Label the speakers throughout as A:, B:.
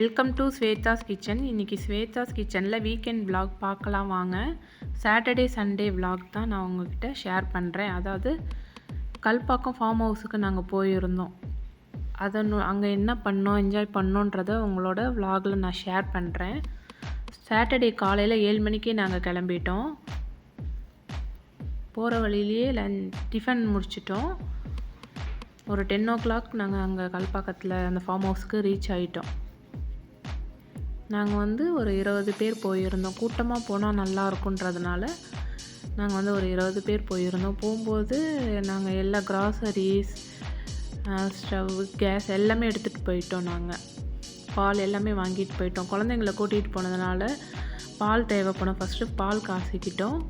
A: Welcome to Swetha's kitchen. இன்றைக்கி ஸ்வேதாஸ் கிச்சனில் weekend vlog பார்க்கலாம் வாங்க. சாட்டர்டே சண்டே விலாக் தான் நான் உங்கள்கிட்ட ஷேர் பண்ணுறேன். அதாவது கல்பாக்கம் ஃபார்ம் ஹவுஸுக்கு நாங்கள் போயிருந்தோம். அதை அங்கே என்ன பண்ணோம், என்ஜாய் பண்ணோன்றதை உங்களோட விலாகில் நான் ஷேர் பண்ணுறேன். சாட்டர்டே காலையில் 7 மணிக்கே நாங்கள் கிளம்பிட்டோம். போகிற வழியிலேயே டிஃபன் முடிச்சிட்டோம். ஒரு 10 o'clock நாங்கள் அங்கே கல்பாக்கத்தில் அந்த ஃபார்ம் ஹவுஸுக்கு ரீச் ஆகிட்டோம். நாங்கள் ஒரு 20 பேர் போயிருந்தோம். கூட்டமாக போனால் நல்லா இருக்குன்றதுனால நாங்கள் ஒரு 20 பேர் போயிருந்தோம். போகும்போது நாங்கள் எல்லா கிராசரிஸ், ஸ்டவ், கேஸ் எல்லாமே எடுத்துகிட்டு போயிட்டோம். நாங்கள் பால் எல்லாமே வாங்கிட்டு போயிட்டோம். குழந்தைங்கள கூட்டிகிட்டு போனதுனால பால் தேவைப்படும். ஃபஸ்ட்டு பால் காசிக்கிட்டோம்.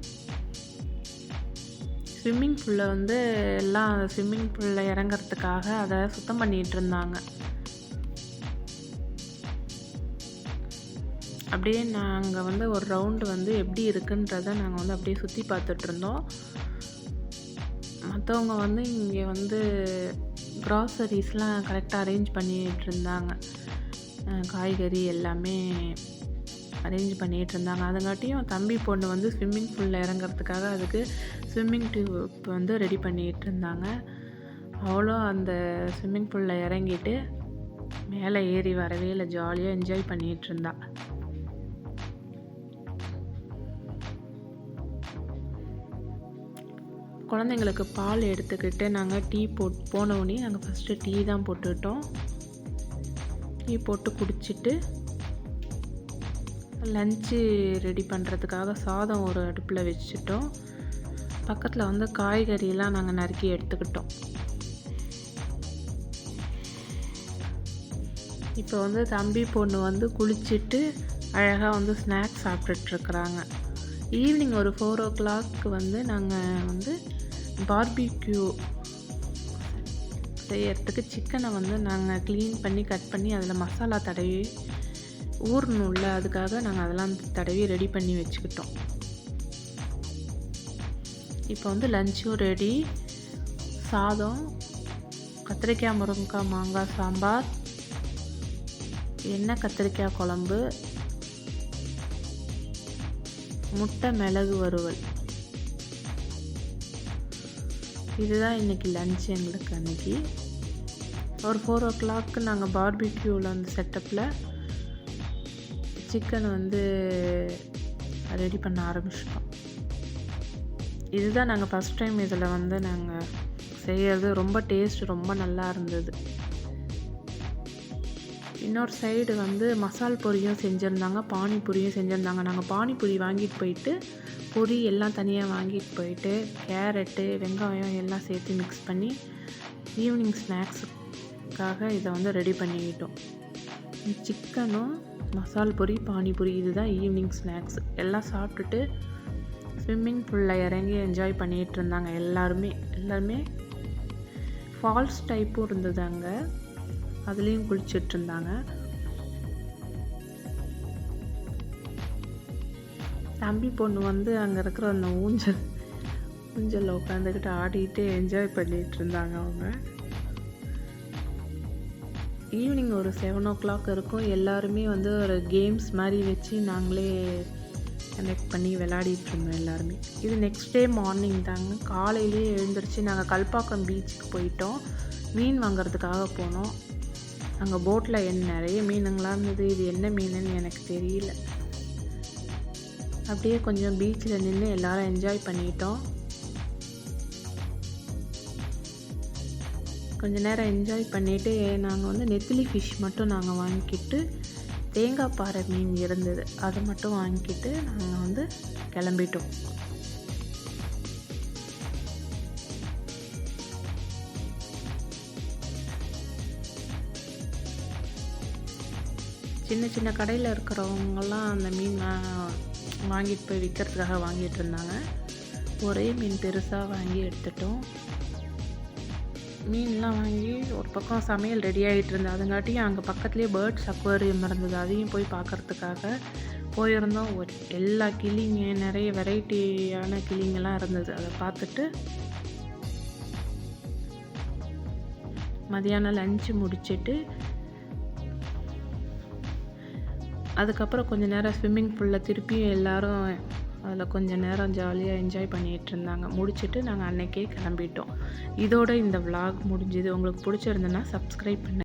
A: ஸ்விம்மிங் பூலில் எல்லாம் ஸ்விம்மிங் பூலில் இறங்கிறதுக்காக அதை சுத்தம் பண்ணிகிட்டு இருந்தாங்க. அப்படியே நாங்கள் ஒரு ரவுண்டு எப்படி இருக்குன்றதை நாங்கள் அப்படியே சுற்றி பார்த்துட்ருந்தோம். மற்றவங்க இங்கே க்ராசரிஸ்லாம் கரெக்டாக அரேஞ்ச் பண்ணிகிட்டு இருந்தாங்க. காய்கறி எல்லாமே அரேஞ்ச் பண்ணிகிட்டு இருந்தாங்க. அதுங்காட்டியும் தம்பி பொண்ணு ஸ்விம்மிங் பூலில் இறங்கிறதுக்காக அதுக்கு ஸ்விம்மிங் டியூப் ரெடி பண்ணிகிட்டு இருந்தாங்க. அவளும் அந்த ஸ்விம்மிங் பூலில் இறங்கிட்டு மேலே ஏறி வரவே இல்லை, ஜாலியாக என்ஜாய் பண்ணிகிட்டு இருந்தா. குழந்தைங்களுக்கு பால் எடுத்துக்கிட்டு நாங்கள் டீ போனோடனே நாங்கள் ஃபஸ்ட்டு டீ தான் போட்டுக்கிட்டோம். டீ போட்டு குடிச்சிட்டு லஞ்சு ரெடி பண்ணுறதுக்காக சாதம் ஒரு அடுப்பில் வச்சுட்டோம். பக்கத்தில் காய்கறியெல்லாம் நாங்கள் நறுக்கி எடுத்துக்கிட்டோம். இப்போ தம்பி பொண்ணு குளிச்சுட்டு அழகாக ஸ்நாக்ஸ் சாப்பிட்டுட்ருக்குறாங்க. ஈவினிங் ஒரு 4 o'clock நாங்கள் பார்பிக்யூ செய்யறதுக்கு சிக்கனை நாங்கள் க்ளீன் பண்ணி கட் பண்ணி அதில் மசாலா தடவி ஊறணும்ல, அதுக்காக நாங்கள் அதெல்லாம் தடவி ரெடி பண்ணி வச்சுக்கிட்டோம். இப்போ லஞ்சும் ரெடி. சாதம், கத்திரிக்காய் முருங்கைக்காய் மாங்காய் சாம்பார், எண்ணெய் கத்திரிக்காய் குழம்பு, முட்டை மிளகு வறுவல். இதுதான் இன்றைக்கி லன்ச் எங்களுக்கு. அன்றைக்கி ஒரு 4 o'clock நாங்கள் பார்பிக்யூவில் செட்டப்பில் சிக்கன் ரெடி பண்ண ஆரம்பிச்சிட்டோம். இதுதான் நாங்கள் ஃபஸ்ட் டைம் இதில் நாங்கள் செய்கிறது. ரொம்ப டேஸ்ட் ரொம்ப நல்லா இருந்தது. இன்னொரு சைடு மசால் பொரியும் செஞ்சுருந்தாங்க, பானிபூரியும் செஞ்சுருந்தாங்க. நாங்கள் பானிபூரி வாங்கிட்டு போயிட்டு பொரி எல்லாம் தனியாக வாங்கிட்டு போயிட்டு கேரட்டு, வெங்காயம் எல்லாம் சேர்த்து மிக்ஸ் பண்ணி ஈவினிங் ஸ்நாக்ஸுக்காக இதை ரெடி பண்ணிக்கிட்டோம். சிக்கனும் மசால் பொரி, பானிபூரி இதுதான் ஈவினிங் ஸ்நாக்ஸ். எல்லாம் சாப்பிட்டுட்டு ஸ்விம்மிங் பூலில் இறங்கி என்ஜாய் பண்ணிகிட்டு இருந்தாங்க. எல்லாருமே ஃபால்ஸ் டைப்பும் இருந்தது அங்கே, அதுலேயும் குளிச்சுட்டு இருந்தாங்க. தம்பி பொண்ணு அங்கே இருக்கிற அந்த ஊஞ்சலில் உட்காந்துக்கிட்டு ஆடிட்டு என்ஜாய் பண்ணிகிட்டு இருந்தாங்க. அவங்க ஈவினிங் ஒரு 7 o'clock இருக்கும். எல்லாருமே ஒரு கேம்ஸ் மாதிரி வச்சு நாங்களே கனெக்ட் பண்ணி விளையாடிட்டு இருந்தோம் எல்லாருமே. இது நெக்ஸ்ட் டே மார்னிங் தாங்க. காலையிலே எழுந்திரிச்சு நாங்கள் கல்பாக்கம் பீச்சுக்கு போயிட்டோம். மீன் வாங்கிறதுக்காக போனோம். அங்கே போட்டில் நிறைய மீனுங்களாம் இருந்தது. இது என்ன மீனுன்னு எனக்கு தெரியல. அப்படியே கொஞ்சம் பீச்சில் நின்று எல்லாரும் என்ஜாய் பண்ணிட்டோம். கொஞ்ச நேரம் என்ஜாய் பண்ணிவிட்டு நாங்கள் நெத்திலி ஃபிஷ் மட்டும் நாங்கள் வாங்கிக்கிட்டு, தேங்காய் பாறை மீன் இருந்தது அதை மட்டும் வாங்கிக்கிட்டு நாங்கள் கிளம்பிட்டோம். சின்ன சின்ன கடையில் இருக்கிறவங்கெல்லாம் அந்த மீன் வாங்கிட்டு போய் விற்கிறதுக்காக வாங்கிட்டு இருந்தாங்க. ஒரே மீன் பெருசாக வாங்கி எடுத்துட்டோம். மீன்லாம் வாங்கி ஒரு பக்கம் சமையல் ரெடி ஆகிட்டு இருந்தது. அதுங்காட்டியும் அங்கே பக்கத்துலேயே பேர்ட்ஸ் அக்வேரியம் இருந்தது, அதையும் போய் பார்க்குறதுக்காக போயிருந்தோம். எல்லா கிளிங்க, நிறைய வெரைட்டியான கிளிங்கெல்லாம் இருந்தது. அதை பார்த்துட்டு மதியானம் லஞ்சு முடிச்சுட்டு அதுக்கப்புறம் கொஞ்சம் நேரம் ஸ்விம்மிங் பூலில் திருப்பியும் எல்லோரும் அதில் கொஞ்சம் நேரம் ஜாலியாக என்ஜாய் பண்ணிகிட்டு இருந்தாங்க. முடிச்சுட்டு நாங்கள் அன்றைக்கே கிளம்பிட்டோம். இதோட இந்த vlog முடிஞ்சுது. உங்களுக்கு பிடிச்சிருந்ததுன்னா சப்ஸ்கிரைப் பண்ணுங்கள்.